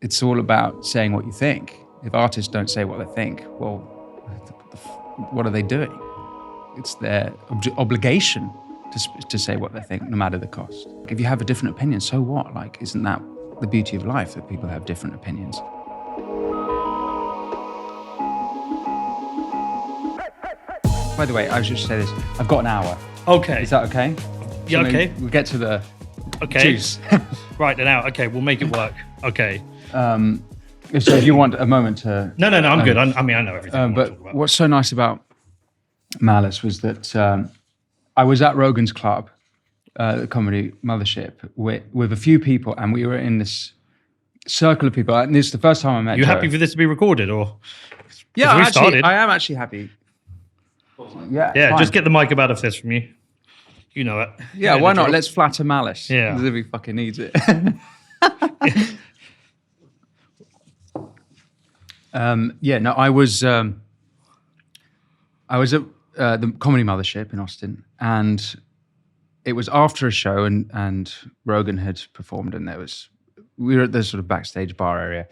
it's all about saying what you think. If artists don't say what they think, well, what are they doing? It's their obligation to say what they think, no matter the cost. If you have a different opinion, so what? Like, isn't that the beauty of life, that people have different opinions? By the way, I should say this. I've got an hour. Okay. Is that okay? Yeah, So okay. We'll get to the juice. Right, an hour. Okay, we'll make it work. Okay. So if you want a moment to... No, I'm good. I mean, I know everything I want to talk But about. what's so nice about Malice was that I was at Rogan's Club, the comedy mothership, with a few people, and we were in this circle of people. And this is the first time I met You Joe. happy for this to be recorded, or? Yeah, we actually, started. I am actually happy. Yeah, Yeah, fine. just get the mic about of this from you. You know it. Yeah, You know why the not? drill. Let's flatter Malice. Yeah. As if he fucking needs it. I was at the comedy mothership in Austin, and it was after a show, and Rogan had performed, and we were at the sort of backstage bar area,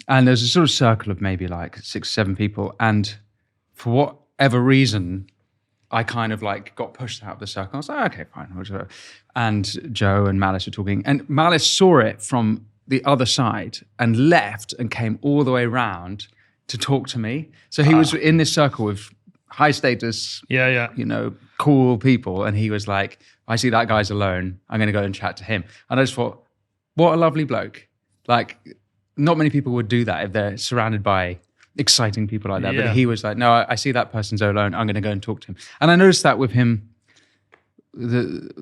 and there's a sort of circle of maybe like 6, 7 people, and for whatever reason, I kind of like got pushed out of the circle. I was like, okay, fine. Whatever. And Joe and Malice were talking, and Malice saw it from the other side and left and came all the way around to talk to me. So he was in this circle with high status, cool people, and he was like, I see that guy's alone. I'm going to go and chat to him. And I just thought, what a lovely bloke. Like, not many people would do that if they're surrounded by exciting people like that. Yeah. But he was like, no, I see that person's alone. I'm going to go and talk to him. And I noticed that with him,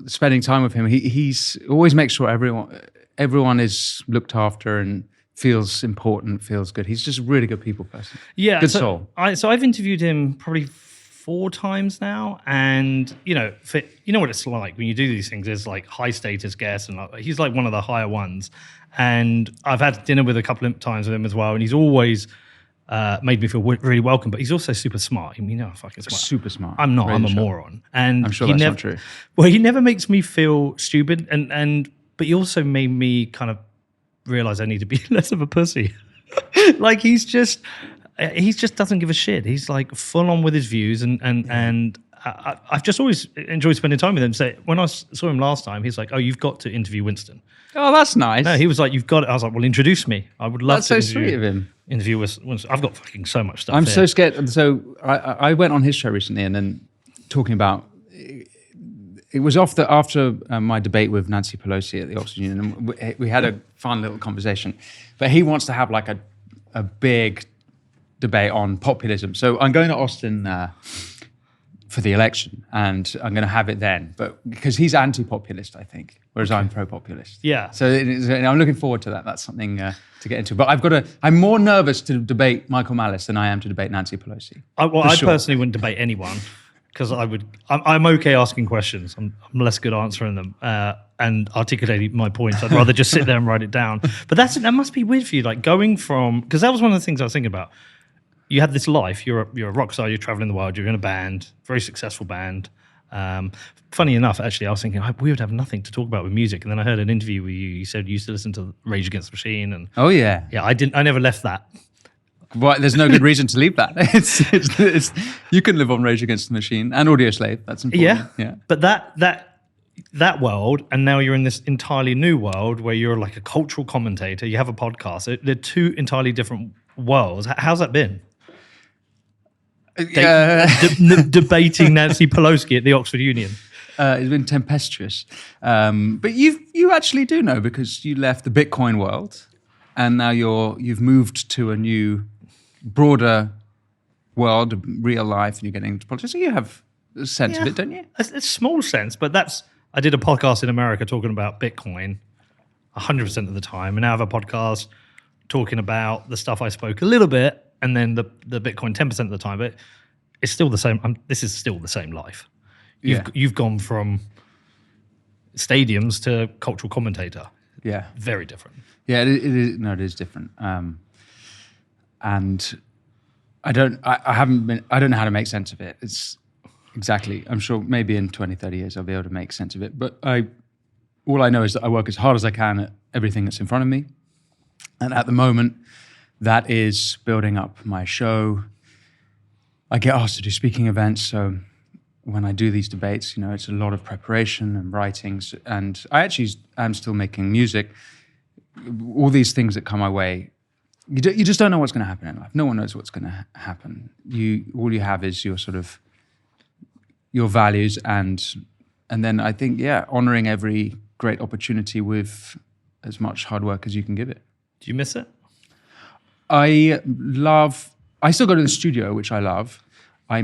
spending time with him, he's always makes sure everyone is looked after and feels important, feels good. He's just a really good people person. Yeah, good soul. So I've interviewed him probably 4 times now, and you know what it's like when you do these things. There's like high status guests, and he's like one of the higher ones. And I've had dinner with a couple of times with him as well, and he's always made me feel really welcome. But he's also super smart. I mean, I'm fucking smart. Super smart. I'm not. Really I'm a sure. moron. And I'm sure that's not true. Well, he never makes me feel stupid, but he also made me kind of realize I need to be less of a pussy. Like he just doesn't give a shit. He's like full on with his views, and I've just always enjoyed spending time with him. So when I saw him last time, he's like, "Oh, you've got to interview Winston." Oh, that's nice. No, he was like, "You've got it." I was like, "Well, introduce me. I would love That's to." so sweet of him. Interview Winston. I've got fucking so much stuff. I'm here. so scared. So I went on his show recently, and then talking about. It was after my debate with Nancy Pelosi at the Oxford Union, and we had a fun little conversation. But he wants to have like a big debate on populism. So I'm going to Austin for the election, and I'm going to have it then. But because he's anti-populist, I think, whereas I'm pro-populist. Yeah. So I'm looking forward to that. That's something to get into. But I'm more nervous to debate Michael Malice than I am to debate Nancy Pelosi. I personally wouldn't debate anyone. Because I'm okay asking questions. I'm less good answering them and articulating my points. I'd rather just sit there and write it down. But that must be weird for you, like going from, because that was one of the things I was thinking about. You had this life. You're a rock star. You're traveling the world. You're in a band, very successful band. Funny enough, actually, I was thinking we would have nothing to talk about with music. And then I heard an interview with you. You said you used to listen to Rage Against the Machine, and oh yeah, I never left that. Well, there's no good reason to leave that. It's you can live on Rage Against the Machine and Audio Slave. That's important. Yeah. But that world, and now you're in this entirely new world where you're like a cultural commentator. You have a podcast. They're 2 entirely different worlds. How's that been? Debating Nancy Pelosi at the Oxford Union. It's been tempestuous, but you actually do know, because you left the Bitcoin world, and now you've moved to a new, broader world, real life, and you're getting into politics. So you have a sense of it, don't you? A small sense, but I did a podcast in America talking about Bitcoin 100% of the time, and now I have a podcast talking about the stuff I spoke a little bit, and then the Bitcoin 10% of the time. But it's still the same. This is still the same life. You've gone from stadiums to cultural commentator. Yeah, very different. Yeah, it is. No, it is different. And I don't know how to make sense of it. It's exactly. I'm sure maybe in 20, 30 years I'll be able to make sense of it. But all I know is that I work as hard as I can at everything that's in front of me, And at the moment, that is building up my show. I get asked to do speaking events, so when I do these debates, it's a lot of preparation and writings, and I actually am still making music. All these things that come my way, you just don't know what's going to happen in life. No one knows what's going to happen. All you have is your sort of your values, and then I think, honoring every great opportunity with as much hard work as you can give it. Do you miss it? I still go to the studio, which I love. I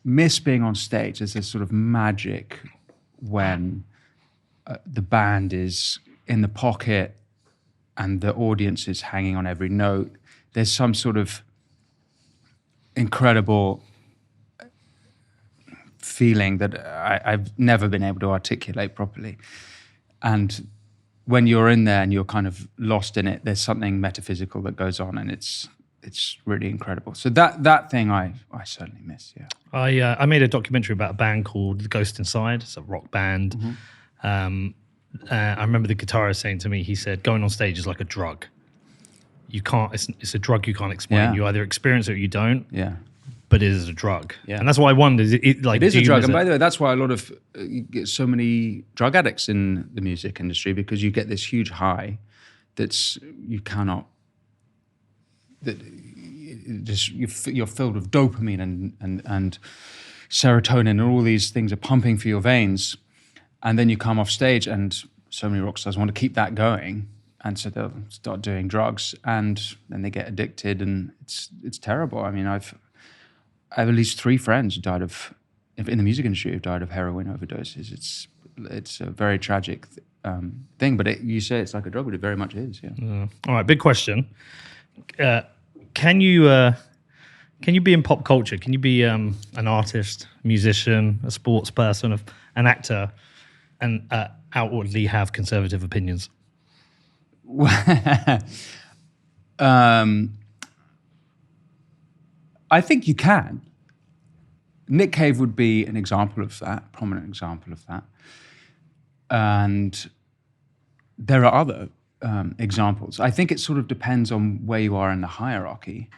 miss being on stage. There's this sort of magic when the band is in the pocket and the audience is hanging on every note. There's some sort of incredible feeling that I've never been able to articulate properly. And when you're in there and you're kind of lost in it, there's something metaphysical that goes on, and it's really incredible. So that thing I certainly miss. Yeah. I made a documentary about a band called The Ghost Inside. It's a rock band. Mm-hmm. I remember the guitarist saying to me, he said, going on stage is like a drug. You can't. It's a drug you can't explain. Yeah. You either experience it or you don't. Yeah. But it is a drug. Yeah. And that's why I wondered. It is a drug. And by the way, that's why a lot of you get so many drug addicts in the music industry, because you get this huge high that's you cannot. That just you're filled with dopamine and serotonin, and all these things are pumping through your veins, and then you come off stage, and so many rock stars want to keep that going, and so they'll start doing drugs, and then they get addicted, and it's terrible. I mean, I have at least 3 friends who died in the music industry who died of heroin overdoses. It's a very tragic thing, but you say it's like a drug, but it very much is. Yeah. All right, big question. Can you be in pop culture? Can you be an artist, musician, a sports person, an actor, and outwardly have conservative opinions? I think you can. Nick Cave would be an example of that, prominent example of that. And there are other examples. I think it sort of depends on where you are in the hierarchy.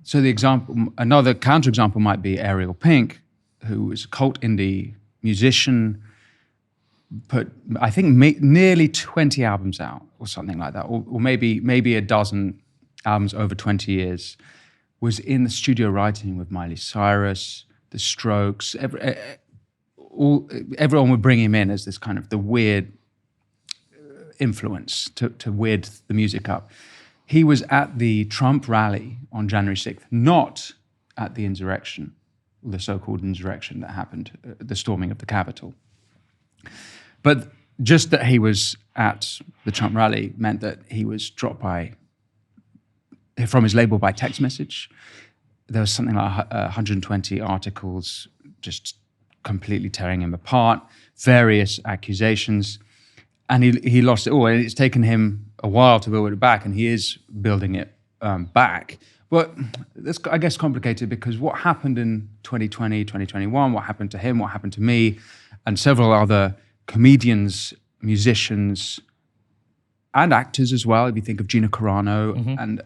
So another counterexample might be Ariel Pink, who is a cult indie musician, put, I think, nearly 20 albums out or something like that, or maybe a dozen albums over 20 years, was in the studio writing with Miley Cyrus, The Strokes. Everyone would bring him in as this kind of the weird influence to weird the music up. He was at the Trump rally on January 6th, not at the insurrection, the so-called insurrection that happened, the storming of the Capitol. But just that he was at the Trump rally meant that he was dropped from his label by text message. There was something like 120 articles just completely tearing him apart, various accusations, and he lost it all. And it's taken him a while to build it back, and he is building it back. But that's, I guess, complicated, because what happened in 2020, 2021, what happened to him, what happened to me, and several other comedians, musicians, and actors as well. If you think of Gina Carano, mm-hmm. and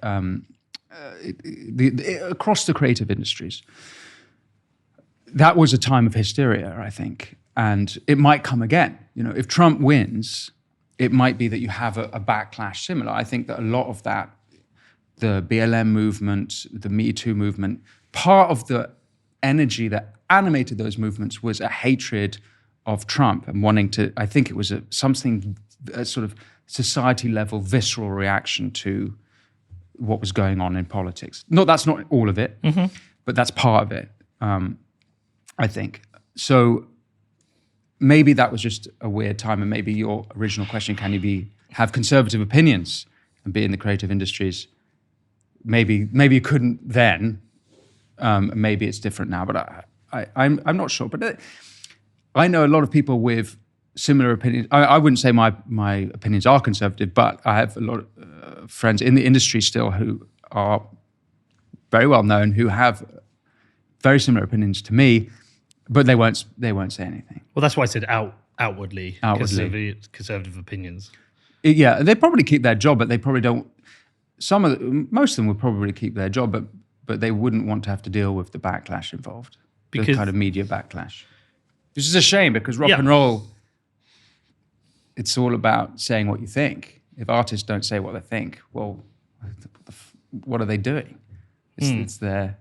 across the creative industries, that was a time of hysteria, I think, and it might come again. If Trump wins, it might be that you have a backlash similar. I think that a lot of that, the BLM movement, the Me Too movement, part of the energy that animated those movements was a hatred of Trump and wanting to, I think it was a sort of society level visceral reaction to what was going on in politics. No, that's not all of it, mm-hmm. but that's part of it, I think. So maybe that was just a weird time, and maybe your original question, can you have conservative opinions and be in the creative industries? Maybe you couldn't then. Maybe it's different now, but I'm not sure. But I know a lot of people with similar opinions. I wouldn't say my opinions are conservative, but I have a lot of friends in the industry still who are very well known, who have very similar opinions to me, but they won't say anything. Well, that's why I said outwardly. Conservative opinions. Yeah, they probably keep their job, but they probably don't. Most of them would probably keep their job, but they wouldn't want to have to deal with the backlash involved, the kind of media backlash. Which is a shame, because rock and roll, it's all about saying what you think. If artists don't say what they think, well, what are they doing? It's their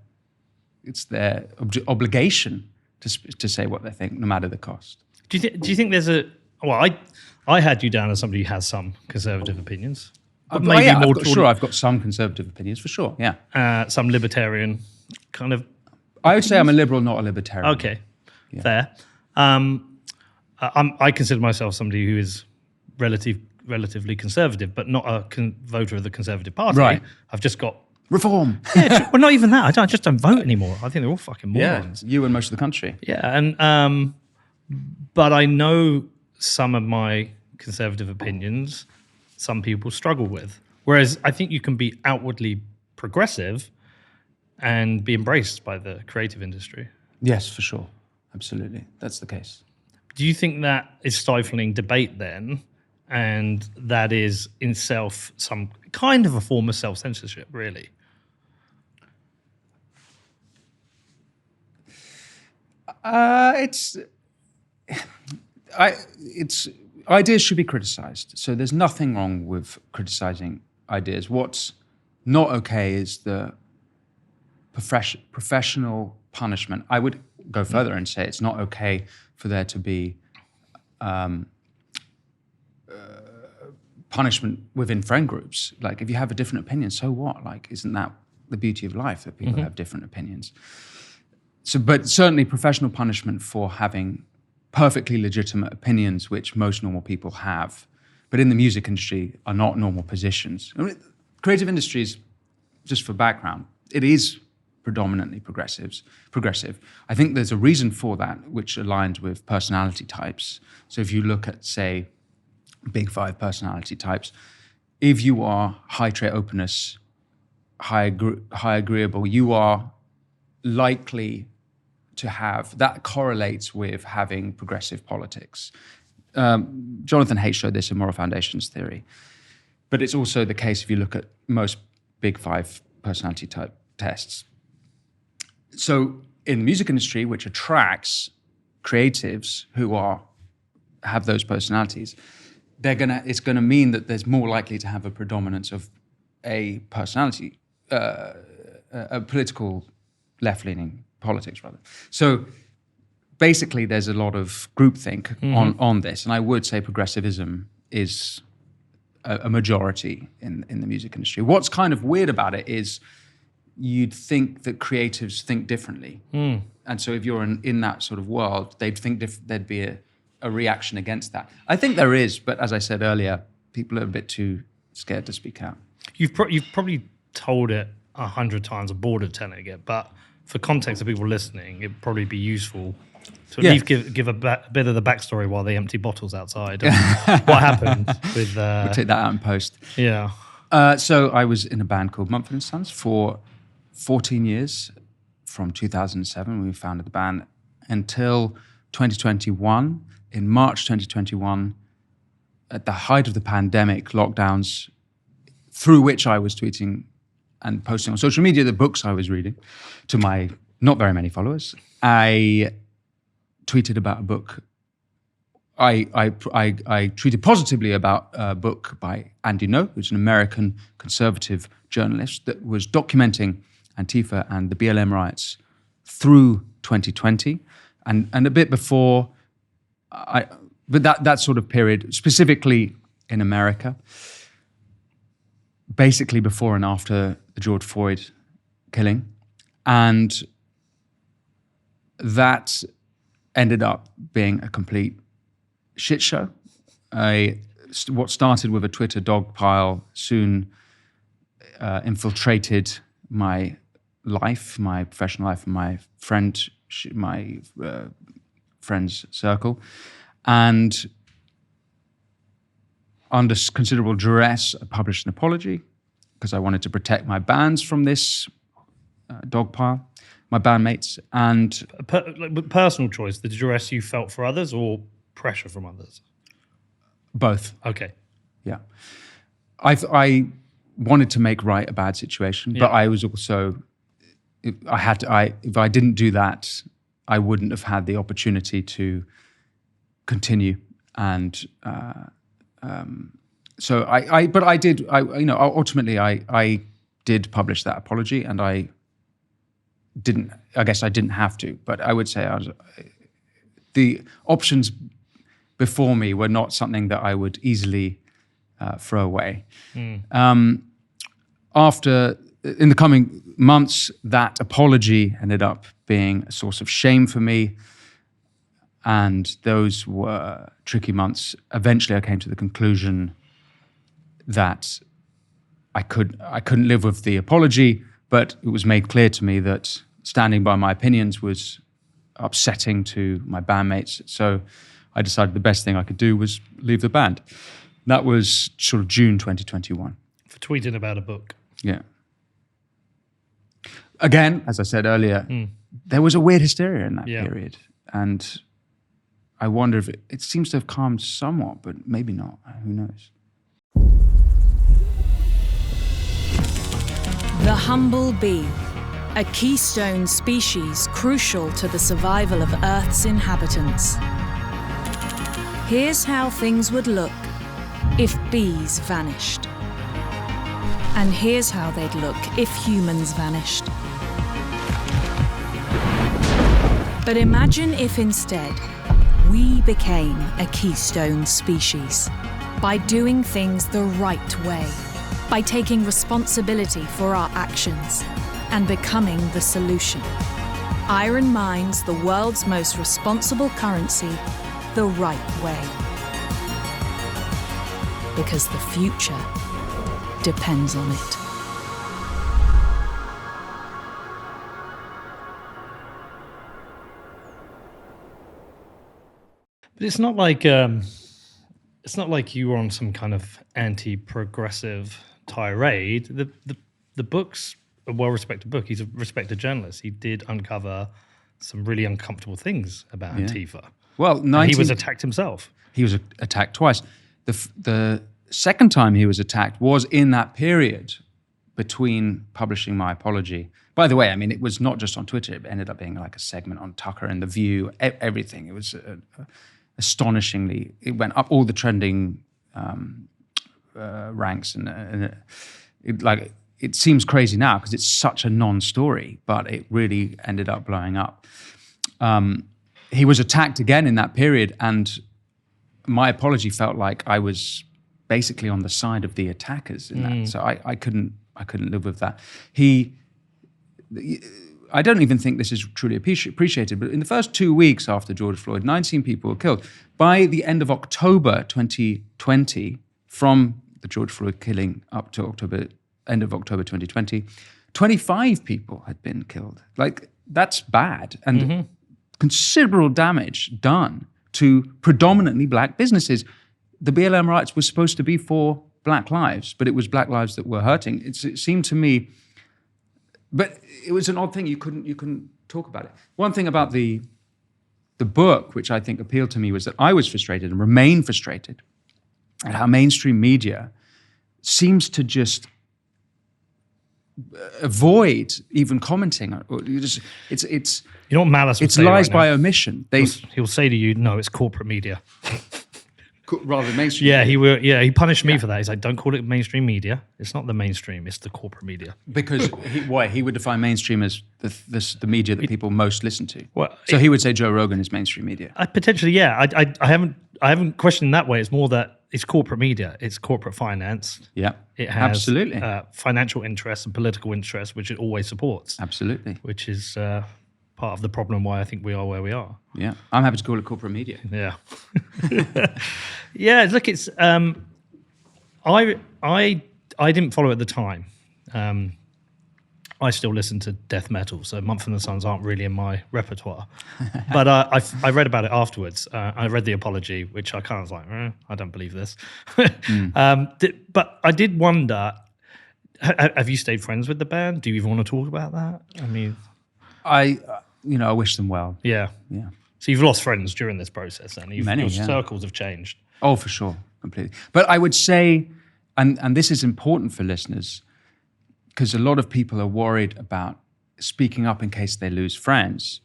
obligation to say what they think, no matter the cost. Do you think there's a... Well, I had you down as somebody who has some conservative opinions. But maybe I've got some conservative opinions, for sure, yeah. Some libertarian kind of... I would say I'm a liberal, not a libertarian. Okay, fair. I consider myself somebody who is relatively conservative, but not a voter of the Conservative Party. Right. I've just got... Reform. Yeah, well, not even that. I just don't vote anymore. I think they're all fucking morons. Yeah, you and most of the country. Yeah, and but I know some of my conservative opinions some people struggle with. Whereas I think you can be outwardly progressive and be embraced by the creative industry. Yes, for sure. Absolutely. That's the case. Do you think that is stifling debate then? And that is in itself some kind of a form of self-censorship, really? Ideas should be criticized. So there's nothing wrong with criticizing ideas. What's not okay is the professional punishment. I would go further and say it's not okay for there to be punishment within friend groups. Like, if you have a different opinion, so what? Like, isn't that the beauty of life, that people have different opinions? So, but certainly professional punishment for having perfectly legitimate opinions, which most normal people have, but in the music industry are not normal positions. I mean, creative industries, just for background, it is predominantly progressive. I think there's a reason for that, which aligns with personality types. So if you look at, say, big 5 personality types, if you are high trait openness, high agreeable, you are likely to have, that correlates with having progressive politics. Jonathan Haidt showed this in Moral Foundations theory. But it's also the case if you look at most big 5 personality type tests. So in the music industry, which attracts creatives who have those personalities, it's gonna mean that there's more likely to have a predominance of a personality, a political left-leaning politics, rather. So basically, there's a lot of groupthink on this, and I would say progressivism is a majority in the music industry. What's kind of weird about it is you'd think that creatives think differently, and so if you're in that sort of world, they'd think there'd be a reaction against that. I think there is, but as I said earlier, people are a bit too scared to speak out. You've probably told it 100 times, I'm bored of telling it, but for context of people listening, it'd probably be useful to at least give a bit of the backstory while they empty bottles outside. What happened with... We'll take that out in post. Yeah. So I was in a band called Mumford Sons for 14 years, from 2007 when we founded the band, until 2021. In March 2021, at the height of the pandemic, lockdowns, through which I was tweeting and posting on social media the books I was reading to my not very many followers, I tweeted about a book. I tweeted positively about a book by Andy Ngo, who's an American conservative journalist that was documenting Antifa and the BLM riots through 2020 and a bit before. But that sort of period, specifically in America, basically before and after the George Floyd killing. And that ended up being a complete shit show. What started with a Twitter dog pile soon infiltrated my life, my professional life, and my friend's circle. And under considerable duress, I published an apology because I wanted to protect my bands from this dog pile, my bandmates. And personal choice, the duress you felt for others or pressure from others? Both. Okay. Yeah. I wanted to make right a bad situation, but I was also, if I didn't do that, I wouldn't have had the opportunity to continue. And so ultimately I did publish that apology, and I guess I didn't have to, but I would say the options before me were not something that I would easily throw away. In the coming months, that apology ended up being a source of shame for me, and those were tricky months. Eventually, I came to the conclusion that I couldn't live with the apology, but it was made clear to me that standing by my opinions was upsetting to my bandmates. So I decided the best thing I could do was leave the band. That was sort of June 2021. For tweeting about a book. Yeah. Again, as I said earlier, there was a weird hysteria in that period. And I wonder if it seems to have calmed somewhat, but maybe not. Who knows? The humble bee, a keystone species crucial to the survival of Earth's inhabitants. Here's how things would look if bees vanished. And here's how they'd look if humans vanished. But imagine if instead we became a keystone species by doing things the right way, by taking responsibility for our actions and becoming the solution. Iron mines the world's most responsible currency the right way. Because the future depends on it. But it's not like you were on some kind of anti-progressive tirade. The book's a well-respected book. He's a respected journalist. He did uncover some really uncomfortable things about Antifa. Well, he was attacked himself. He was attacked twice. The second time he was attacked was in that period between publishing my apology. By the way, I mean, it was not just on Twitter. It ended up being like a segment on Tucker and The View, everything. It was astonishingly, it went up all the trending ranks. And it seems crazy now because it's such a non-story, but it really ended up blowing up. He was attacked again in that period, and my apology felt like I was basically on the side of the attackers in that. So I couldn't live with that. I don't even think this is truly appreciated, but in the first 2 weeks after George Floyd, 19 people were killed. By the end of October 2020, from the George Floyd killing up to end of October 2020, 25 people had been killed. Like, that's bad. And considerable damage done to predominantly black businesses. The BLM riots were supposed to be for black lives, but it was black lives that were hurting. It seemed to me, but it was an odd thing. You couldn't talk about it. One thing about the book, which I think appealed to me, was that I was frustrated and remain frustrated at how mainstream media seems to just avoid even commenting. It's you know what Malice would it's say lies right by now? omission. He'll say to you, "No, it's corporate media." Rather than mainstream. Yeah, he will. Yeah, he punished me for that. He's like, "Don't call it mainstream media. It's not the mainstream. It's the corporate media." Because he would define mainstream as the media that people most listen to. Well, so he would say Joe Rogan is mainstream media. Potentially, yeah. I haven't questioned that way. It's more that it's corporate media. It's corporate finance. Yeah, it has absolutely financial interests and political interests, which it always supports. Absolutely, which is part of the problem why I think we are where we are. Yeah, I'm happy to call it corporate media. Yeah, yeah. Look, it's I didn't follow at the time. I still listen to death metal, so Mumford Sons aren't really in my repertoire. But I read about it afterwards. I read the apology, which I kind of was like, I don't believe this. But I did wonder, have you stayed friends with the band? Do you even want to talk about that? I mean, I wish them well. Yeah. So you've lost friends during this process, and your circles have changed. Oh, for sure. completely. But I would say, and this is important for listeners, because a lot of people are worried about speaking up in case they lose friends,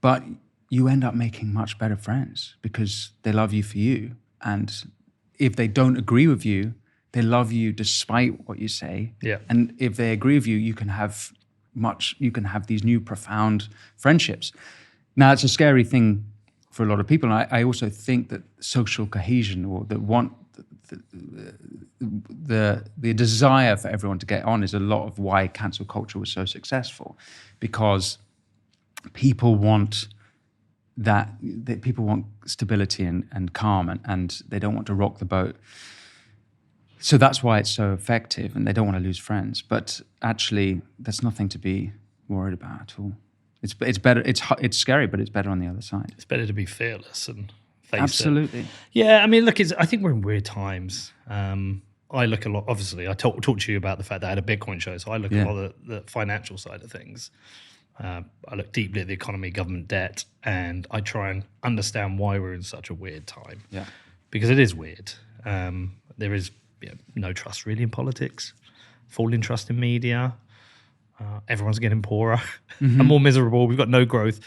but you end up making much better friends because they love you for you. And if they don't agree with you, they love you despite what you say. Yeah. And if they agree with you, you can have these new profound friendships. Now, it's a scary thing for a lot of people. And I also think that social cohesion, or the desire for everyone to get on, is a lot of why cancel culture was so successful, because people want people want stability and calm, and they don't want to rock the boat. So that's why it's so effective, and they don't want to lose friends. But actually, there's nothing to be worried about at all. It's better. It's scary, but it's better on the other side. It's better to be fearless and face Absolutely. it. Yeah, I mean, look, I think we're in weird times. I look a lot. Obviously, I talked to you about the fact that I had a Bitcoin show, so I look a lot at the financial side of things. I look deeply at the economy, government debt, and I try and understand why we're in such a weird time. Yeah, because it is weird. There is no trust really in politics, falling trust in media. Everyone's getting poorer and more miserable. We've got no growth,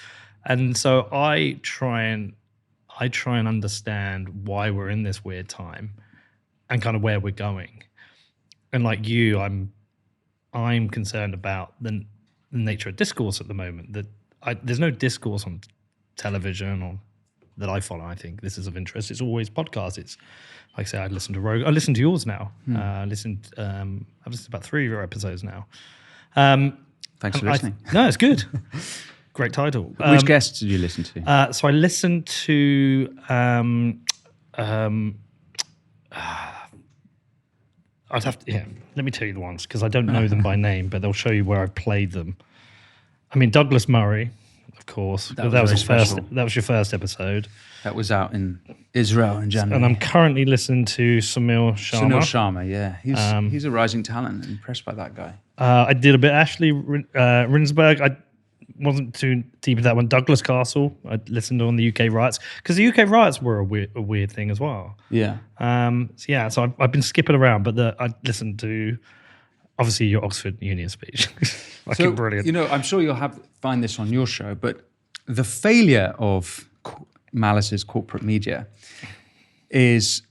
and so I try and understand why we're in this weird time and kind of where we're going. And like you, I'm concerned about the nature of discourse at the moment. That there's no discourse on television or that I follow. I think this is of interest. It's always podcasts. It's like I say, I listen to Rogan. I listen to yours now. I've listened to about 3 of your episodes now. Thanks for listening. No, it's good. Great title. Which guests did you listen to? So I listened to I'd have to, let me tell you the ones, because I don't know them by name, but they'll show you where I've played them. I mean, Douglas Murray, of course. That was his first. That was your first episode. That was out in Israel in January. And I'm currently listening to Sunil Sharma. Sunil Sharma, yeah. He's a rising talent. I'm impressed by that guy. I did a bit Ashley Rinsberg. I wasn't too deep into that one. Douglas Castle, I listened to on the UK riots, because the UK riots were a weird thing as well. Yeah. So I've been skipping around, but I listened to obviously your Oxford Union speech. Fucking brilliant. You know, I'm sure you'll find this on your show, but the failure of Malice's corporate media is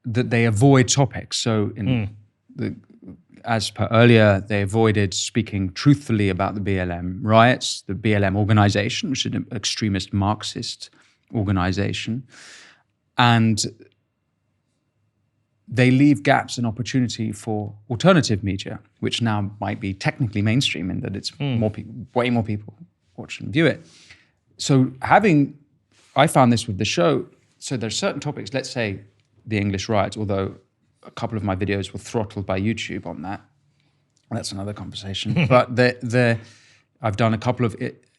that they avoid topics. So as per earlier, they avoided speaking truthfully about the BLM riots, the BLM organization, which is an extremist Marxist organization. And they leave gaps in opportunity for alternative media, which now might be technically mainstream in that it's way more people watch and view it. So I found this with the show, so there's certain topics, let's say the English riots, although a couple of my videos were throttled by YouTube on that. That's another conversation. But I've done a couple of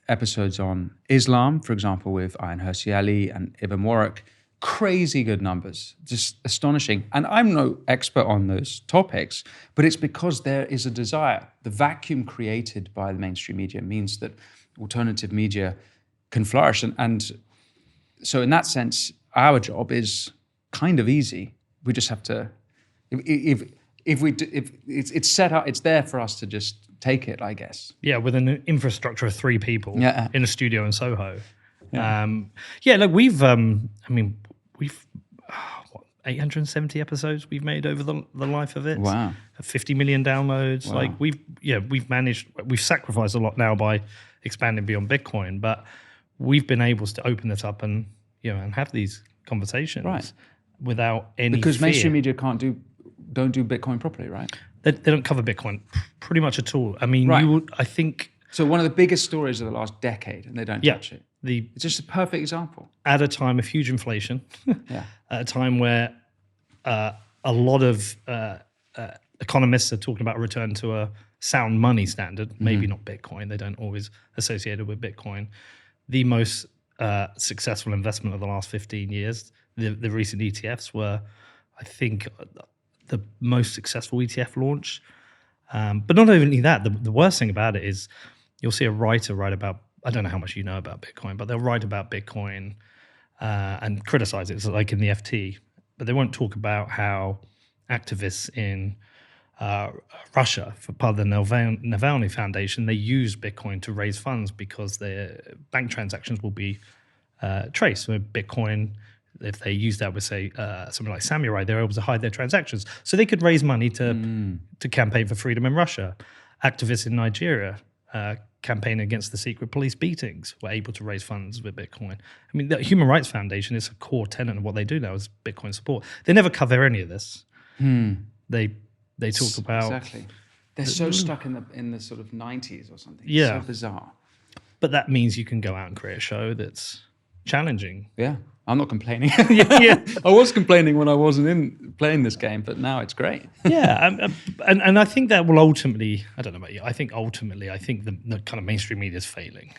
episodes on Islam, for example, with Ayan Hirsi Ali and Ibn Warwick. Crazy good numbers, just astonishing. And I'm no expert on those topics, but it's because there is a desire. The vacuum created by the mainstream media means that alternative media can flourish. And so in that sense, our job is kind of easy. We just have to, if it's set up, it's there for us to just take it, I guess. Yeah, with an infrastructure of 3 people in a studio in Soho. Yeah. Look, we've 870 episodes we've made over the life of it. Wow. 50 million downloads. Wow. Like we've sacrificed a lot now by expanding beyond Bitcoin, but we've been able to open this up and have these conversations without any because fear. mainstream media don't do Bitcoin properly, right? They don't cover Bitcoin pretty much at all. I mean, I think. So one of the biggest stories of the last decade, and they don't touch it. It's just a perfect example. At a time of huge inflation, at a time where a lot of economists are talking about a return to a sound money standard, maybe not Bitcoin. They don't always associate it with Bitcoin. The most successful investment of the last 15 years, the recent ETFs were, I think, the most successful ETF launch. But not only that, the worst thing about it is you'll see a writer write about, I don't know how much you know about Bitcoin, but they'll write about Bitcoin and criticize it. It's like in the FT. but they won't talk about how activists in Russia, for part of the Navalny Foundation, they use Bitcoin to raise funds because their bank transactions will be traced. So Bitcoin, if they use that with, say, something like Samurai, they're able to hide their transactions. So they could raise money to campaign for freedom in Russia. Activists in Nigeria campaign against the secret police beatings were able to raise funds with Bitcoin. I mean, the Human Rights Foundation is a core tenet of what they do now is Bitcoin support. They never cover any of this. They talk about... Exactly. They're so stuck in the sort of 90s or something. Yeah. It's so bizarre. But that means you can go out and create a show that's challenging. Yeah. I'm not complaining. Yeah. I was complaining when I wasn't playing this game, but now it's great. Yeah, and I think that will ultimately, I don't know about you, I think the kind of mainstream media is failing.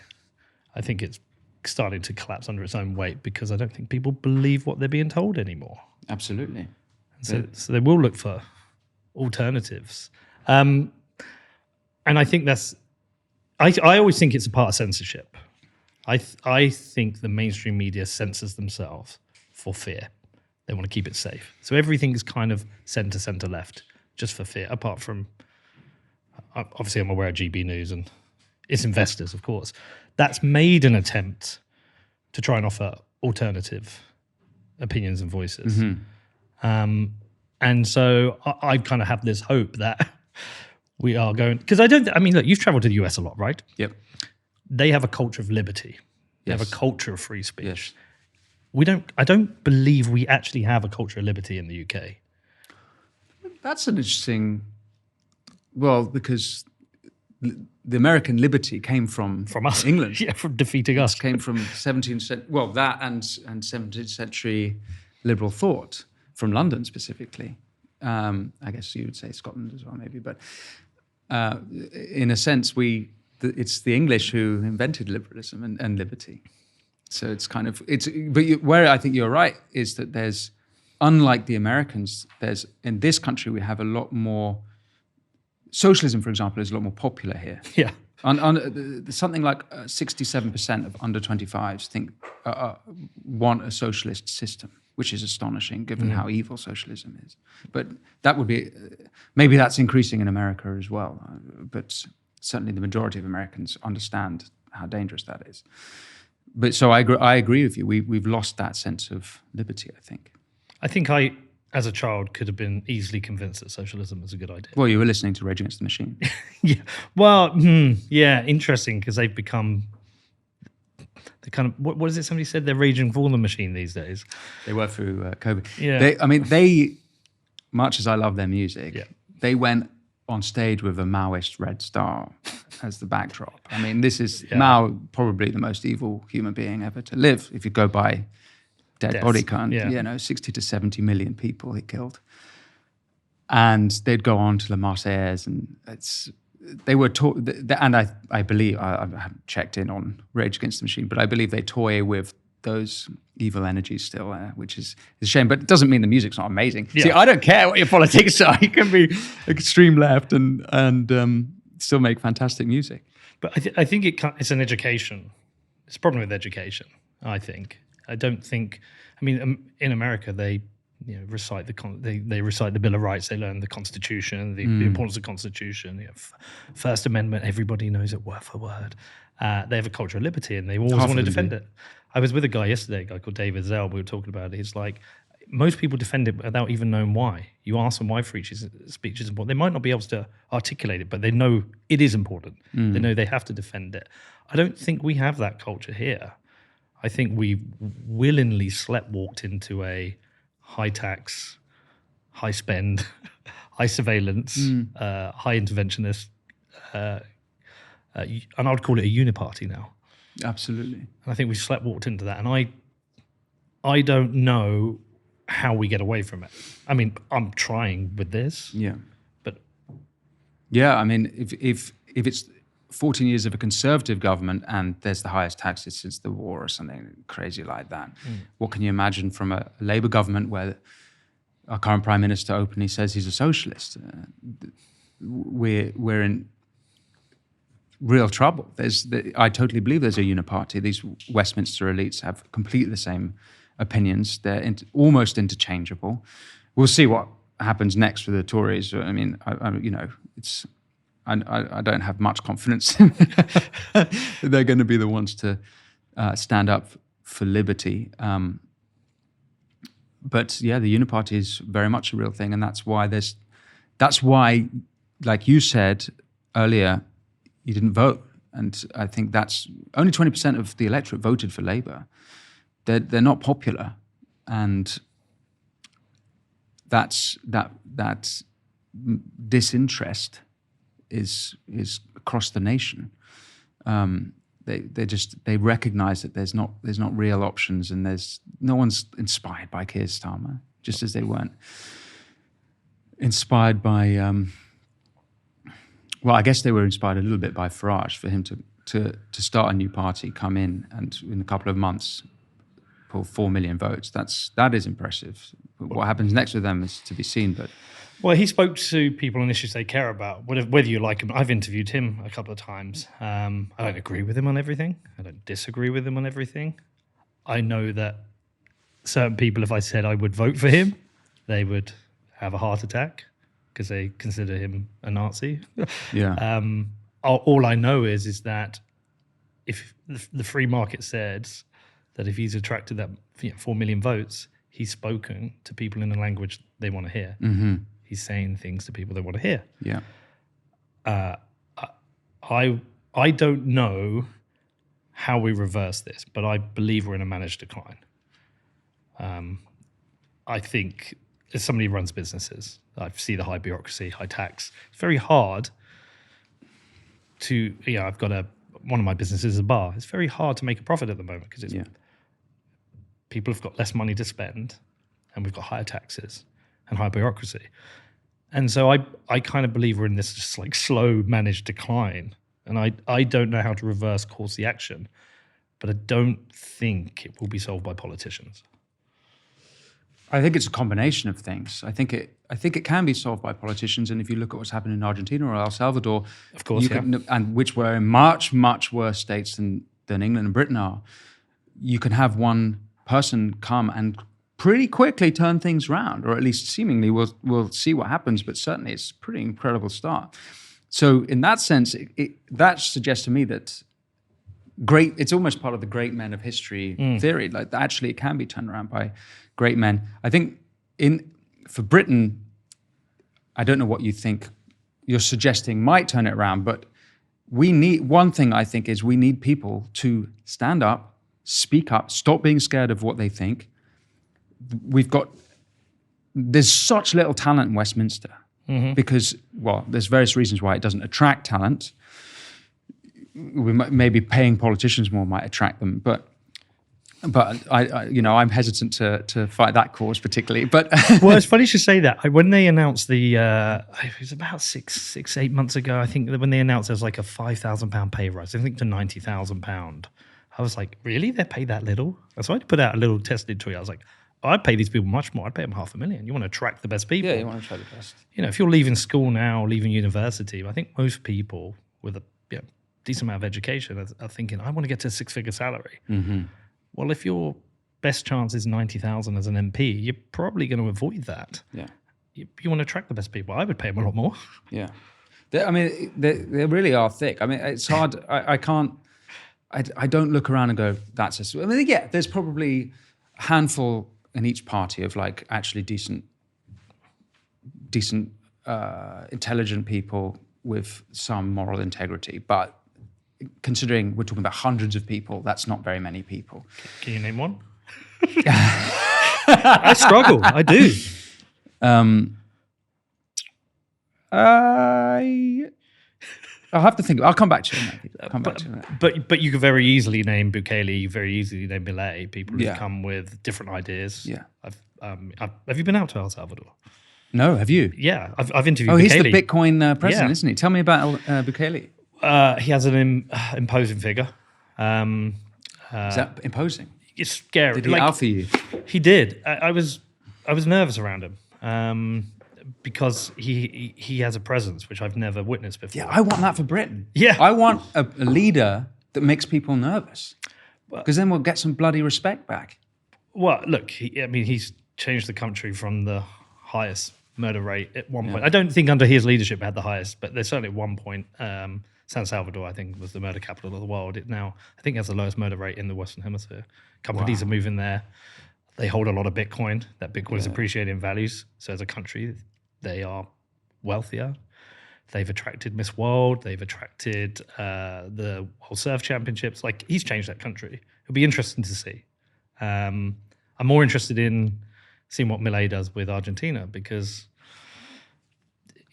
I think it's starting to collapse under its own weight because I don't think people believe what they're being told anymore. Absolutely. So they will look for alternatives. And I think I always think it's a part of censorship. I think the mainstream media censors themselves for fear. They want to keep it safe. So everything is kind of center left, just for fear, apart from, obviously I'm aware of GB News and its investors, of course. That's made an attempt to try and offer alternative opinions and voices. And so I kind of have this hope that we are going, because look, you've traveled to the US a lot, right? Yep. They have a culture of liberty. They Yes. have a culture of free speech. Yes. I don't believe we actually have a culture of liberty in the UK. That's an interesting, because the American liberty came from us. England. Yeah, from defeating us. Came from 17th century, that and 17th century liberal thought from London specifically. I guess you would say Scotland as well, maybe. But in a sense, it's the English who invented liberalism and liberty. So it's kind of, where I think you're right is that there's, unlike the Americans, in this country, we have a lot more, socialism, for example, is a lot more popular here. Yeah. Something like 67% of under 25s want a socialist system, which is astonishing given how evil socialism is. But that would be, maybe that's increasing in America as well. But certainly the majority of Americans understand how dangerous that is. But so I agree with you. We've lost that sense of liberty, I think. I think I, as a child, could have been easily convinced that socialism was a good idea. Well, you were listening to Rage Against the Machine. Yeah. Well, yeah, interesting, because they've become the kind of, what is it somebody said? They're raging for the machine these days. They were through COVID. Yeah. They, much as I love their music, Yeah. they went on stage with a Maoist red star as the backdrop. I mean, this is Mao, probably the most evil human being ever to live, if you go by dead body count. 60 to 70 million people he killed. And they'd go on to the Marseillaise, and they were taught, and I believe, I haven't checked in on Rage Against the Machine, but I believe they toy with those evil energies still, which is a shame. But it doesn't mean the music's not amazing. Yeah. See, I don't care what your politics are. You can be extreme left and still make fantastic music. But I think it's an education. It's a problem with education, I think. I don't think, in America, they recite they recite the Bill of Rights. They learn the Constitution, the importance of the Constitution. First Amendment, everybody knows it word for word. They have a culture of liberty, and they always want to defend it. I was with a guy yesterday, a guy called David Zell. We were talking about it. He's like, most people defend it without even knowing why. You ask them why free speech is important. They might not be able to articulate it, but they know it is important. They know they have to defend it. I don't think we have that culture here. I think we willingly sleptwalked into a high tax, high spend, high surveillance, high interventionist, and I would call it a uniparty now. Absolutely. And I think we sleptwalked into that. And I don't know how we get away from it. I'm trying with this. Yeah. But yeah, if it's 14 years of a conservative government and there's the highest taxes since the war or something crazy like that, what can you imagine from a Labour government where our current Prime Minister openly says he's a socialist? We're in real trouble. I totally believe there's a uniparty. These Westminster elites have completely the same opinions. They're almost interchangeable. We'll see what happens next with the Tories. I mean, I don't have much confidence that they're going to be the ones to stand up for liberty. But yeah, the Uniparty is very much a real thing, and that's why, like you said earlier, you didn't vote, and I think that's only 20% of the electorate voted for Labour. They're not popular, and that disinterest is across the nation. They recognise that there's not real options, and there's no one's inspired by Keir Starmer, just as they weren't inspired by. Well, I guess they were inspired a little bit by Farage, for him to start a new party, come in, and in a couple of months pull 4 million votes. That is impressive. What happens next with them is to be seen, but. Well, he spoke to people on issues they care about, whether you like him. I've interviewed him a couple of times. I don't agree with him on everything. I don't disagree with him on everything. I know that certain people, if I said I would vote for him, they would have a heart attack because they consider him a Nazi. Yeah. All I know is that if the free market says that if he's attracted that 4 million votes, he's spoken to people in a language they want to hear. Mm-hmm. He's saying things to people they want to hear. Yeah. I don't know how we reverse this, but I believe we're in a managed decline. I think as somebody who runs businesses, I see the high bureaucracy, high tax. It's very hard to, I've got one of my businesses is a bar. It's very hard to make a profit at the moment because people have got less money to spend, and we've got higher taxes and high bureaucracy. And so I kind of believe we're in this just like slow managed decline. And I don't know how to reverse course the action, but I don't think it will be solved by politicians. I think it's a combination of things. I think it can be solved by politicians, and if you look at what's happened in Argentina or El Salvador, of course, and which were in much, much worse states than England and Britain are, you can have one person come and pretty quickly turn things around, or at least seemingly. We'll see what happens, but certainly it's a pretty incredible start. So in that sense, that suggests to me that it's almost part of the great men of history theory. Like actually it can be turned around by great men. I think for Britain, I don't know what you think you're suggesting might turn it around, but one thing I think is we need people to stand up, speak up, stop being scared of what they think. There's such little talent in Westminster because, well, there's various reasons why it doesn't attract talent. Maybe paying politicians more might attract them, but I'm hesitant to fight that cause particularly. But well, it's funny you should say that. When they announced it was about 8 months ago, I think, when they announced there was like a £5,000 pay rise, I think to £90,000. I was like, really? They pay that little? So I put out a little tested tweet. I was like, I'd pay these people much more. I'd pay them $500,000. You want to attract the best people. Yeah, you want to attract the best. If you're leaving school now, leaving university, I think most people with a decent amount of education are thinking, I want to get to a 6-figure salary. Mm-hmm. Well, if your best chance is 90,000 as an MP, you're probably going to avoid that. Yeah. You want to attract the best people. I would pay them a lot more. Yeah. They really are thick. I mean, it's hard. I don't look around and go, that's a... I mean, yeah, there's probably a handful in each party of like actually decent, intelligent people with some moral integrity. But considering we're talking about hundreds of people, that's not very many people. Can you name one? I struggle. I do. I'll have to think. I'll come back to you. But you could very easily name Bukele. You very easily name Milei. People who come with different ideas. Yeah. Have you been out to El Salvador? No. Have you? Yeah. I've interviewed. Oh, Bukele. he's the Bitcoin president, isn't he? Tell me about Bukele. He has an imposing figure. Is that imposing? It's scary. Did he alpha you? He did. I was nervous around him because he has a presence which I've never witnessed before. Yeah, I want that for Britain. Yeah, I want a leader that makes people nervous, because then we'll get some bloody respect back. Well, look, he's changed the country from the highest murder rate at one point. I don't think under his leadership it had the highest, but there's certainly at one point, San Salvador, I think, was the murder capital of the world. It now, I think, has the lowest murder rate in the Western Hemisphere. Companies are moving there. They hold a lot of Bitcoin. That Bitcoin is appreciating in values. So as a country, they are wealthier. They've attracted Miss World. They've attracted the World Surf Championships. Like, he's changed that country. It'll be interesting to see. I'm more interested in seeing what Milei does with Argentina because,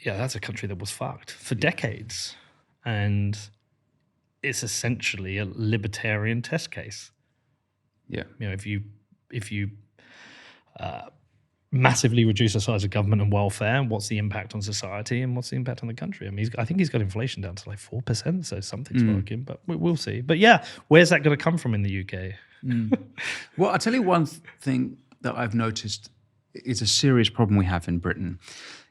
that's a country that was fucked for decades. And it's essentially a libertarian test case. Yeah. If you massively reduce the size of government and welfare, what's the impact on society and what's the impact on the country? I think he's got inflation down to like 4%, so something's working, but we'll see. But where's that going to come from in the UK? Well, I'll tell you one thing that I've noticed is a serious problem we have in Britain.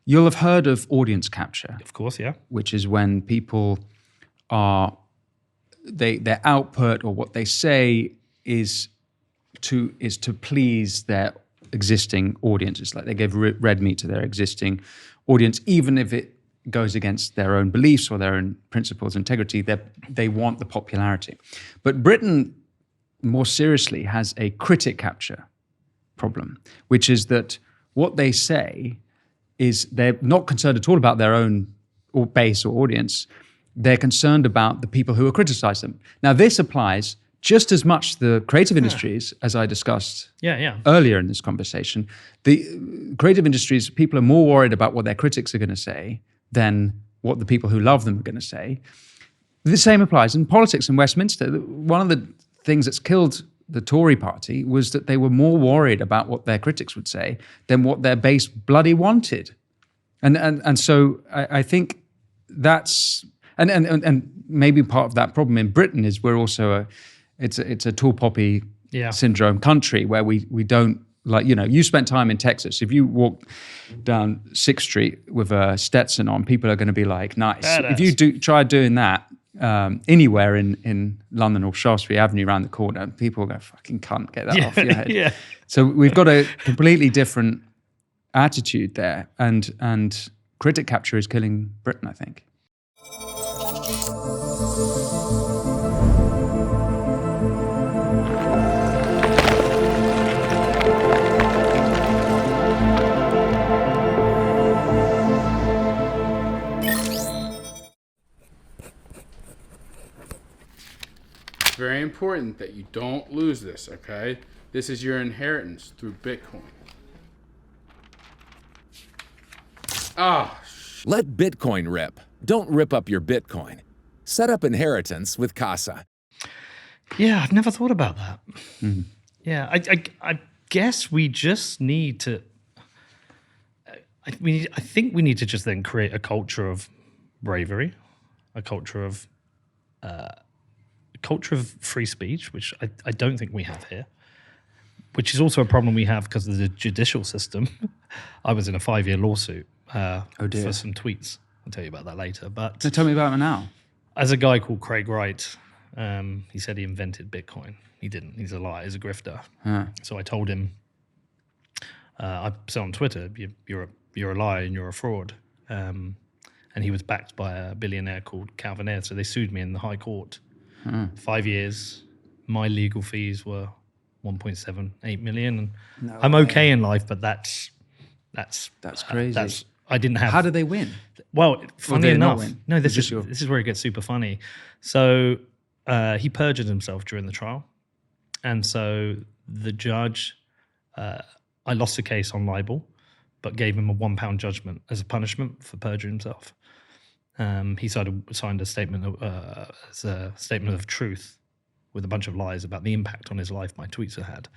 You'll have heard of audience capture. Of course, yeah. Which is when people their output or what they say is to please their existing audiences. Like they give red meat to their existing audience, even if it goes against their own beliefs or their own principles, integrity, they want the popularity. But Britain, more seriously, has a critic capture problem, which is that what they say is they're not concerned at all about their own base or audience. They're concerned about the people who will criticize them. Now, this applies just as much to the creative industries as I discussed earlier in this conversation. The creative industries, people are more worried about what their critics are going to say than what the people who love them are going to say. The same applies in politics in Westminster. One of the things that's killed the Tory party was that they were more worried about what their critics would say than what their base bloody wanted. And so I think that's and maybe part of that problem in Britain is we're also it's a tall poppy syndrome country where we don't, like, you spent time in Texas. If you walk down 6th Street with a Stetson on, people are going to be like, nice. Badass. If you try doing that anywhere in London or Shaftesbury Avenue around the corner, people go, fucking cunt, get that off your head. Yeah. So we've got a completely different attitude there. And critic capture is killing Britain, I think. Very important that you don't lose this, okay? This is your inheritance through Bitcoin. Let Bitcoin rip. Don't rip up your Bitcoin. Set up inheritance with Casa. Yeah, I've never thought about that. Mm-hmm. Yeah, I guess we just need to. I think we need to just then create a culture of bravery, a culture of free speech, which I don't think we have here, which is also a problem we have because of the judicial system. I was in a 5-year lawsuit for some tweets. I'll tell you about that later. But So tell me about it now. As a guy called Craig Wright, he said he invented Bitcoin. He didn't. He's a liar. He's a grifter. So I told him, I said on Twitter, you're a liar and you're a fraud. And he was backed by a billionaire called Calvin Ayre. So they sued me in the High Court. 5 years. My legal fees were 1.78 million. And I'm okay in life, but that's crazy. I didn't have. How did they win? Well, funny enough, no. This Is is where it gets super funny. So he perjured himself during the trial, and so the judge, I lost the case on libel, but gave him a £1 judgment as a punishment for perjuring himself. He signed a statement as a statement of truth with a bunch of lies about the impact on his life my tweets have had.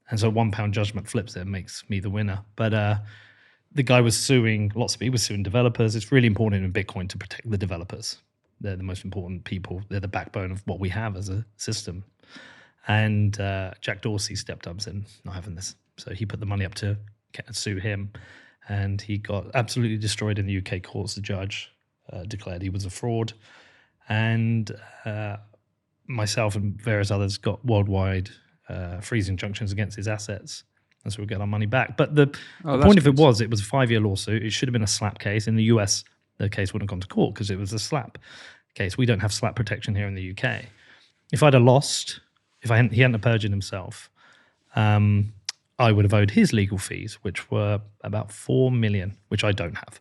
And so £1 judgment flips it and makes me the winner. But the guy was suing, lots of people were suing developers. It's really important in Bitcoin to protect the developers. They're the most important people. They're the backbone of what we have as a system. And Jack Dorsey stepped up and said, not having this. So he put the money up to sue him. And he got absolutely destroyed in the UK courts. The judge declared he was a fraud. And myself and various others got worldwide freeze injunctions against his assets, and so we get our money back. But the point of it was a 5-year lawsuit. It should have been a slap case. In the US, the case wouldn't have gone to court because it was a slap case. We don't have slap protection here in the UK. If I'd have lost, he hadn't have perjured himself, I would have owed his legal fees, which were about 4 million, which I don't have.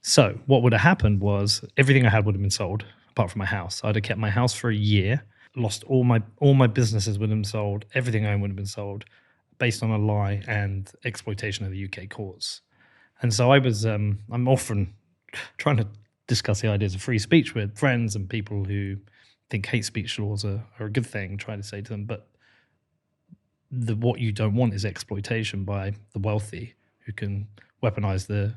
So what would have happened was everything I had would have been sold, apart from my house. I'd have kept my house for a year, lost all my businesses would have been sold, everything I owned would have been sold, based on a lie and exploitation of the UK courts. And so I'm often trying to discuss the ideas of free speech with friends and people who think hate speech laws are a good thing, trying to say to them, but what you don't want is exploitation by the wealthy who can weaponize the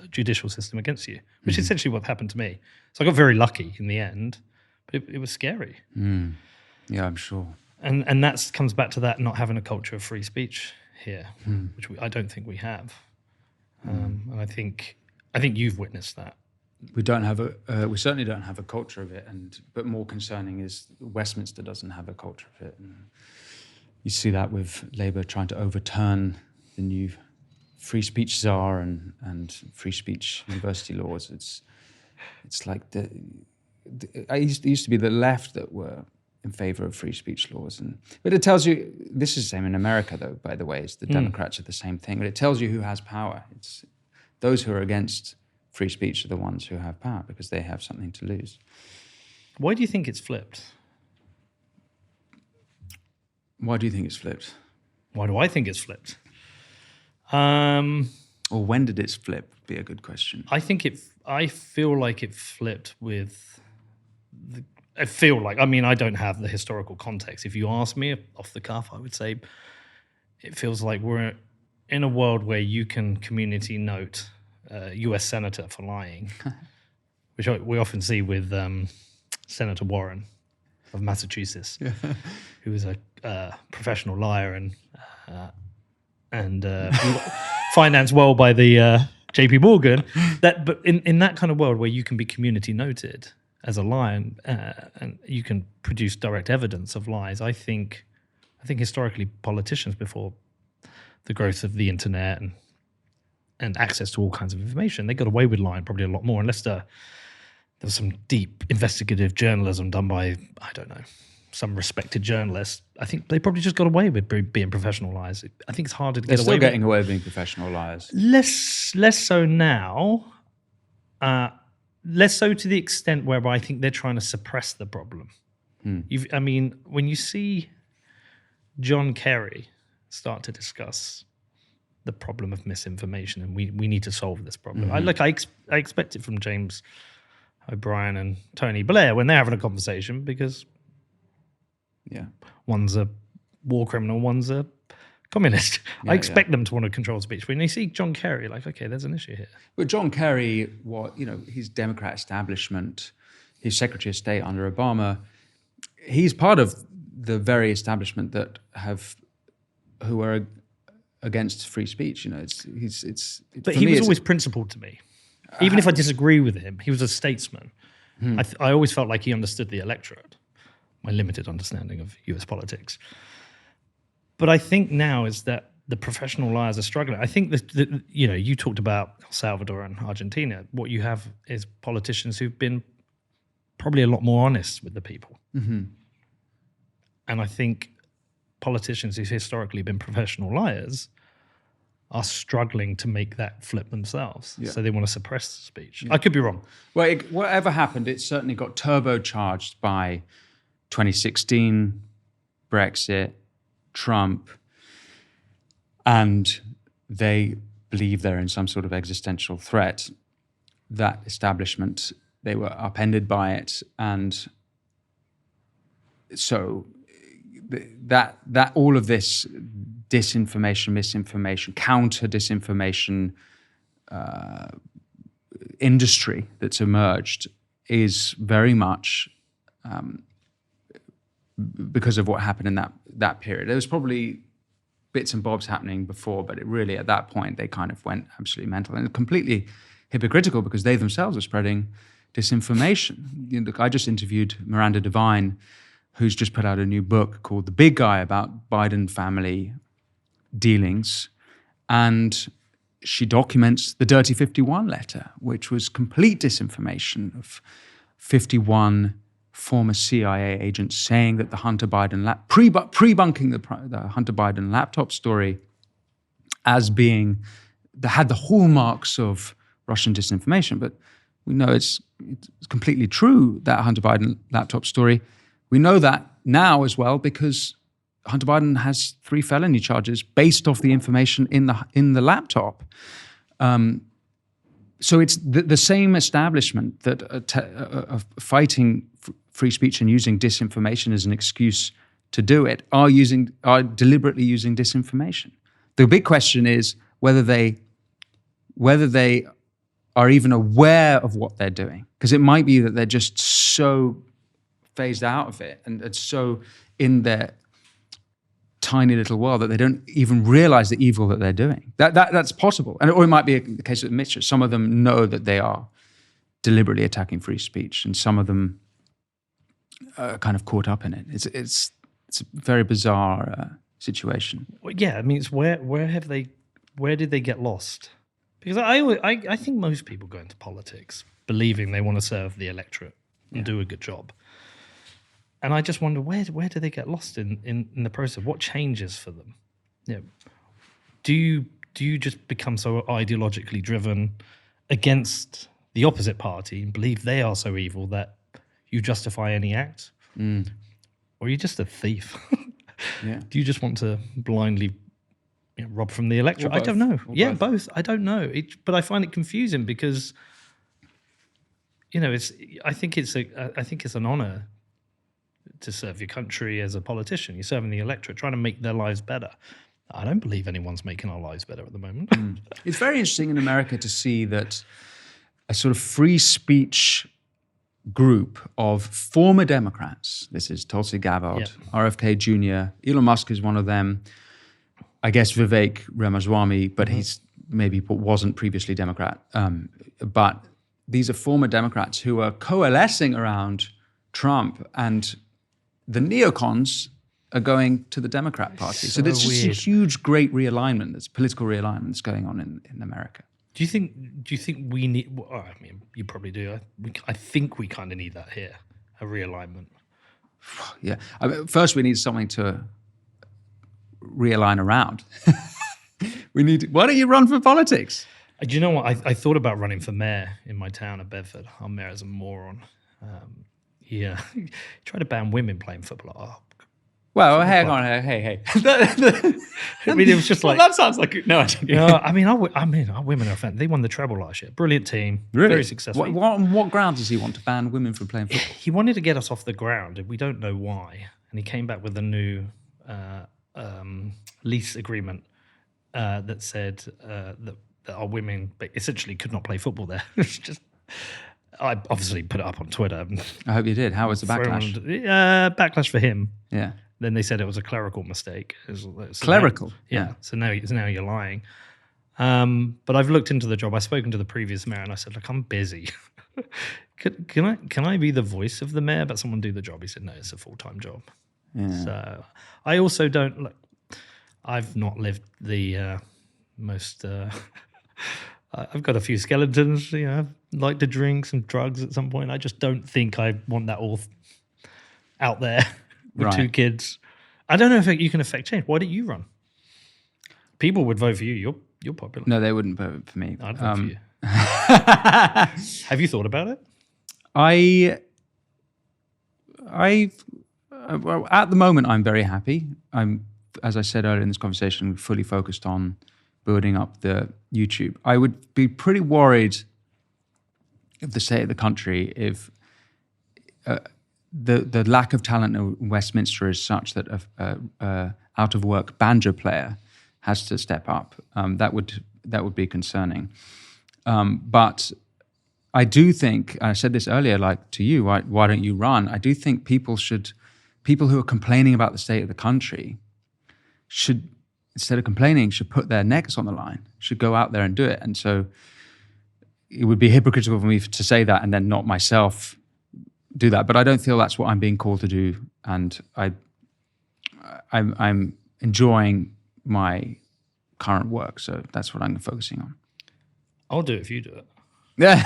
judicial system against you, which is essentially what happened to me. So I got very lucky in the end, but it was scary. Yeah, I'm sure. And that comes back to that not having a culture of free speech here, which I don't think we have. And I think you've witnessed that. We don't have we certainly don't have a culture of it, but more concerning is Westminster doesn't have a culture of it. And you see that with Labour trying to overturn the new free speech czar and free speech university laws. It's like it used to be the left that were in favor of free speech laws, but it tells you, this is the same in America though, by the way, it's the Democrats are the same thing, but it tells you who has power. It's those who are against free speech are the ones who have power because they have something to lose. Why do you think it's flipped? Why do you think it's flipped? Why do I think it's flipped? Or when did it flip? Be a good question. I feel like it flipped with I don't have the historical context. If you ask me off the cuff, I would say it feels like we're in a world where you can community note a US senator for lying, which we often see with Senator Warren of Massachusetts, who is a professional liar and financed well by the JP Morgan. But in that kind of world where you can be community noted as a liar and you can produce direct evidence of lies, I think historically politicians before the growth of the internet and access to all kinds of information, they got away with lying probably a lot more, unless there was some deep investigative journalism done by, I don't know, some respected journalist. I think they probably just got away with being professional liars. I think it's harder to get away with. They're still getting away with being professional liars. Less so now. Less so to the extent whereby I think they're trying to suppress the problem. When you see John Kerry start to discuss the problem of misinformation, and we need to solve this problem. I expect it from James O'Brien and Tony Blair when they're having a conversation, because one's a war criminal, one's a communist. I expect them to want to control speech. When you see John Kerry, like, okay, there's an issue here. But John Kerry, his Democrat establishment, his Secretary of State under Obama, he's part of the very establishment who are against free speech. But he was always principled to me. Even if I disagree with him, he was a statesman. I always felt like he understood the electorate, my limited understanding of US politics. But I think now is that the professional liars are struggling. I think that you talked about Salvador and Argentina. What you have is politicians who've been probably a lot more honest with the people. And I think politicians who've historically been professional liars are struggling to make that flip themselves. So they want to suppress speech. I could be wrong. Well, whatever happened, it certainly got turbocharged by 2016, Brexit, Trump, and they believe they're in some sort of existential threat. That establishment, they were upended by it, and so that all of this disinformation, misinformation, counter-disinformation industry that's emerged is very much because of what happened in that period. There was probably bits and bobs happening before, but it really, at that point, they kind of went absolutely mental and completely hypocritical because they themselves are spreading disinformation. I just interviewed Miranda Devine, who's just put out a new book called The Big Guy about Biden family dealings. And she documents the Dirty 51 letter, which was complete disinformation of 51 former CIA agents saying that the Hunter Biden, pre-bunking the Hunter Biden laptop story as being, had the hallmarks of Russian disinformation. But we know it's completely true, that Hunter Biden laptop story. We know that now as well because Hunter Biden has 3 felony charges based off the information in the laptop. So it's the same establishment that are fighting free speech and using disinformation as an excuse to do it are deliberately using disinformation. The big question is whether they are even aware of what they're doing, because it might be that they're just so phased out of it and so in their tiny little world that they don't even realize the evil that they're doing. That's possible. Or it might be the case of a mixture. Some of them know that they are deliberately attacking free speech, and some of them are kind of caught up in it. It's a very bizarre situation. Well, yeah, I mean, it's where did they get lost? Because I think most people go into politics believing they want to serve the electorate and do a good job. And I just wonder, where do they get lost in the process? What changes for them? Do you just become so ideologically driven against the opposite party and believe they are so evil that you justify any act? Or are you just a thief? Do you just want to blindly rob from the electorate? I don't know. Both. I don't know. But I find it confusing because I think it's an honor to serve your country as a politician. You're serving the electorate, trying to make their lives better. I don't believe anyone's making our lives better at the moment. It's very interesting in America to see that a sort of free speech group of former Democrats, this is Tulsi Gabbard, RFK Jr., Elon Musk is one of them, I guess Vivek Ramaswamy, but he's maybe wasn't previously Democrat. But these are former Democrats who are coalescing around Trump, and the neocons are going to the Democrat Party. So there's just a huge, great realignment, this political realignment that's going on in America. Do you think we need? Well, I mean, you probably do. I think we kind of need that here, a realignment. Yeah. I mean, first, we need something to realign around. Why don't you run for politics? Do you know what? I thought about running for mayor in my town of Bedford. Our mayor is a moron. He tried to ban women playing football. Oh, well, hang on, hey. I mean, it was just like that sounds like no. I mean, our women are fan. They won the treble last year. Brilliant team, really? Very successful. On what grounds does he want to ban women from playing football? He wanted to get us off the ground, and we don't know why. And he came back with a new lease agreement that said that our women essentially could not play football there. It's just. I obviously put it up on Twitter. I hope you did. How was the backlash? Backlash for him. Yeah. Then they said it was a clerical mistake. Clerical? Yeah. So now you're lying. But I've looked into the job. I've spoken to the previous mayor and I said, look, I'm busy. Can I be the voice of the mayor but someone do the job? He said, no, it's a full-time job. Yeah. So I also don't look. I've not lived the most. I've got a few skeletons. I'd like to drink some drugs at some point. I just don't think I want that all out there with 2 kids. I don't know if you can affect change. Why don't you run? People would vote for you. You're popular. No, they wouldn't vote for me. I'd vote for you. Have you thought about it? Well, at the moment, I'm very happy. I'm, as I said earlier in this conversation, fully focused on building up the YouTube. I would be pretty worried of the state of the country if the lack of talent in Westminster is such that a out of work banjo player has to step up. That would be concerning. But I do think, I said this earlier, like to you, why don't you run? I do think people who are complaining about the state of the country should, instead of complaining, should put their necks on the line, should go out there and do it. And so it would be hypocritical for me to say that and then not myself do that. But I don't feel that's what I'm being called to do and I'm enjoying my current work, so that's what I'm focusing on. I'll do it if you do it. Yeah.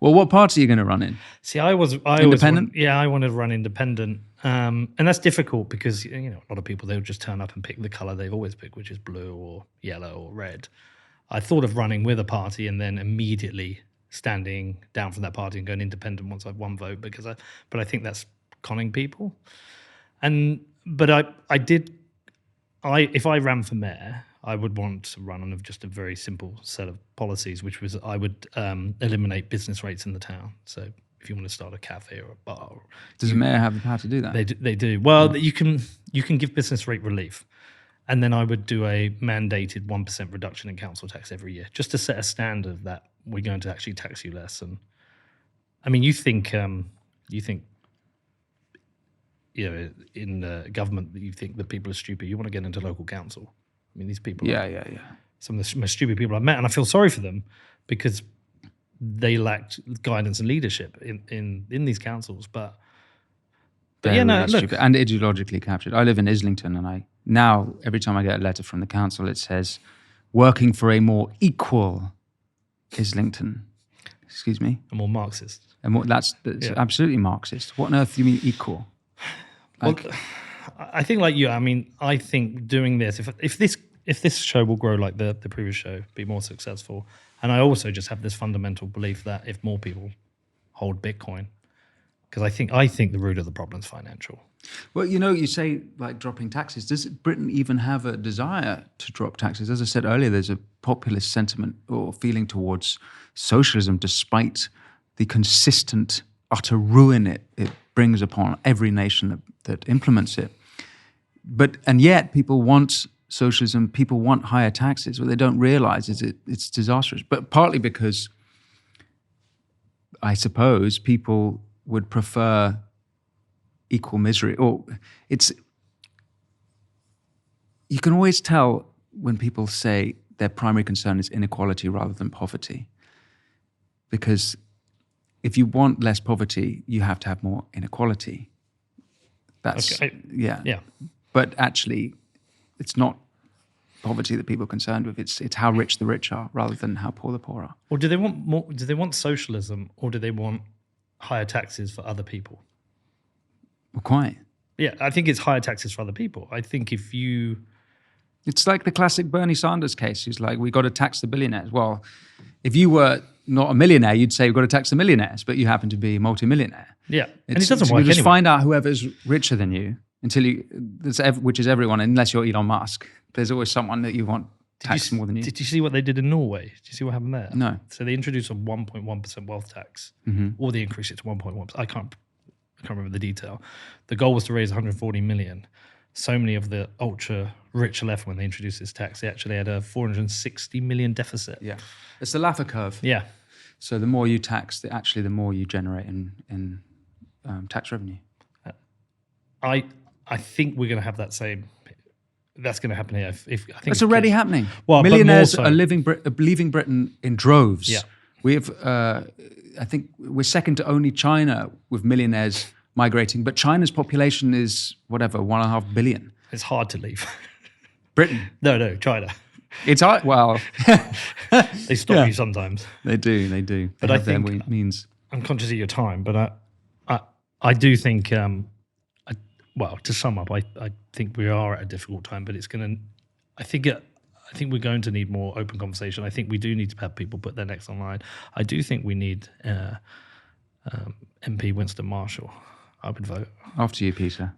Well, what party are you going to run in? See, I Independent? I wanted to run independent, and that's difficult because a lot of people, they'll just turn up and pick the color they've always picked, which is blue or yellow or red. I thought of running with a party and then immediately standing down from that party and going independent once I've one vote, but I think that's conning people. But if I ran for mayor, I would want to run on just a very simple set of policies, which was I would eliminate business rates in the town. So if you want to start a cafe or a bar, Does the mayor have the power to do that? they do. Well, you can give business rate relief, and then I would do a mandated 1% reduction in council tax every year, just to set a standard that we're going to actually tax you less. And I mean, you think in government that you think that people are stupid. You want to get into local council. I mean, these people are some of the most stupid people I've met, and I feel sorry for them because they lacked guidance and leadership in these councils. But Really stupid and ideologically captured. I live in Islington, and now every time I get a letter from the council, it says, "Working for a more equal Islington." Excuse me? a more Marxist. And that's absolutely Marxist. What on earth do you mean equal? Well, I think like you. I mean, I think doing this, if this show will grow like the previous show, be more successful, and I also just have this fundamental belief that if more people hold Bitcoin, because I think the root of the problem is financial. Well, you say like dropping taxes. Does Britain even have a desire to drop taxes? As I said earlier, there's a populist sentiment or feeling towards socialism, despite the consistent utter ruin it brings upon every nation that implements it. And yet people want socialism, people want higher taxes. What they don't realize is it's disastrous. But partly because I suppose people would prefer equal misery, or you can always tell when people say their primary concern is inequality rather than poverty. Because if you want less poverty, you have to have more inequality. That's yeah. But actually, it's not poverty that people are concerned with. It's how rich the rich are rather than how poor the poor are. Or do they want more? Do they want socialism, or do they want higher taxes for other people? Well, quite. Yeah, I think it's higher taxes for other people. I think if you... It's like the classic Bernie Sanders case. He's like, we got to tax the billionaires. Well, if you were not a millionaire, you'd say we've got to tax the millionaires, but you happen to be a multimillionaire. Yeah, and it doesn't work You just anyway. find out whoever's richer than you, which is everyone, unless you're Elon Musk. There's always someone that you want taxed more than you. Did you see what they did in Norway? Did you see what happened there? No. So they introduced a 1.1% wealth tax, or they increased it to 1.1%. I can't remember the detail. The goal was to raise 140 million. So many of the ultra rich left when they introduced this tax. They actually had a 460 million deficit. Yeah, it's the Laffer curve. Yeah. So the more you tax, the more you generate in tax revenue. I think we're going to have that same. That's going to happen here. I think it's already happening. Well, millionaires but more so. are leaving Britain in droves. Yeah. We have. I think we're second to only China with millionaires migrating, but China's population is 1.5 billion. It's hard to leave. Britain. No, China. It's hard. Well, they stop you sometimes. They do. But They I have their think means. I'm conscious of your time, but I do think. Well, to sum up, I think we are at a difficult time, but it's going to. I think we're going to need more open conversation. I think we do need to have people put their necks online. I do think we need MP Winston Marshall. I would vote. After you, Peter.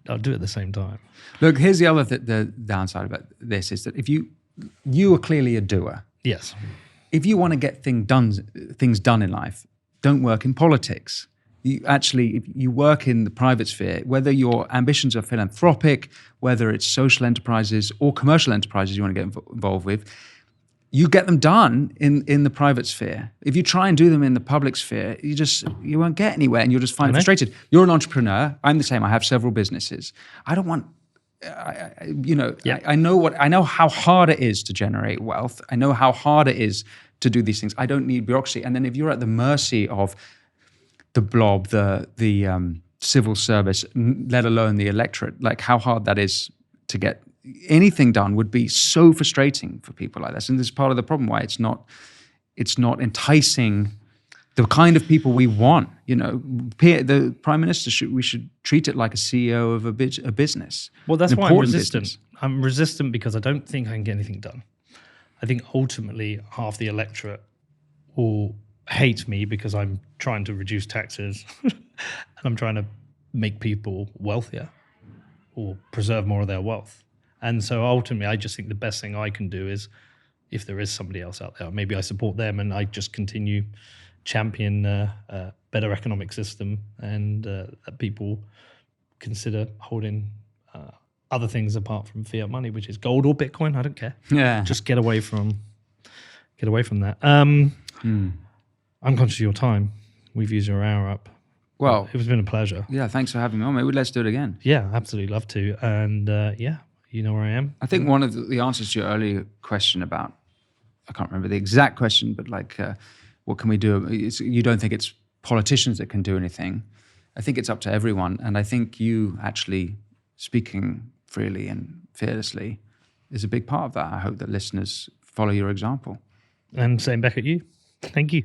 I'll do it at the same time. Look, here's the other the downside about this is that if you are clearly a doer. Yes. If you want to get things done in life, don't work in politics. If you work in the private sphere, whether your ambitions are philanthropic, whether it's social enterprises or commercial enterprises you want to get involved with, you get them done in the private sphere. If you try and do them in the public sphere, you won't get anywhere, and you'll just find it frustrated. You're an entrepreneur. I'm the same. I have several businesses. I don't want. I know how hard it is to generate wealth. I know how hard it is to do these things. I don't need bureaucracy. And then if you're at the mercy of the blob, the civil service, let alone the electorate. Like how hard that is to get anything done would be so frustrating for people like this. And this is part of the problem why it's not enticing the kind of people we want. The prime minister we should treat it like a CEO of a business. Well, that's an why I'm important resistant. business. I'm resistant because I don't think I can get anything done. I think ultimately half the electorate will hate me because I'm trying to reduce taxes and I'm trying to make people wealthier or preserve more of their wealth. And so ultimately, I just think the best thing I can do is, if there is somebody else out there, maybe I support them and I just continue champion a better economic system and that people consider holding other things apart from fiat money, which is gold or Bitcoin. I don't care. Yeah. Just get away from that. I'm conscious of your time. We've used your hour up. Well, It's been a pleasure. yeah, thanks for having me on. Maybe let's do it again. Yeah, absolutely love to. And you know where I am. I think one of the answers to your earlier question about, I can't remember the exact question, but like, what can we do? You don't think it's politicians that can do anything. I think it's up to everyone. And I think you actually speaking freely and fearlessly is a big part of that. I hope that listeners follow your example. And same back at you. Thank you.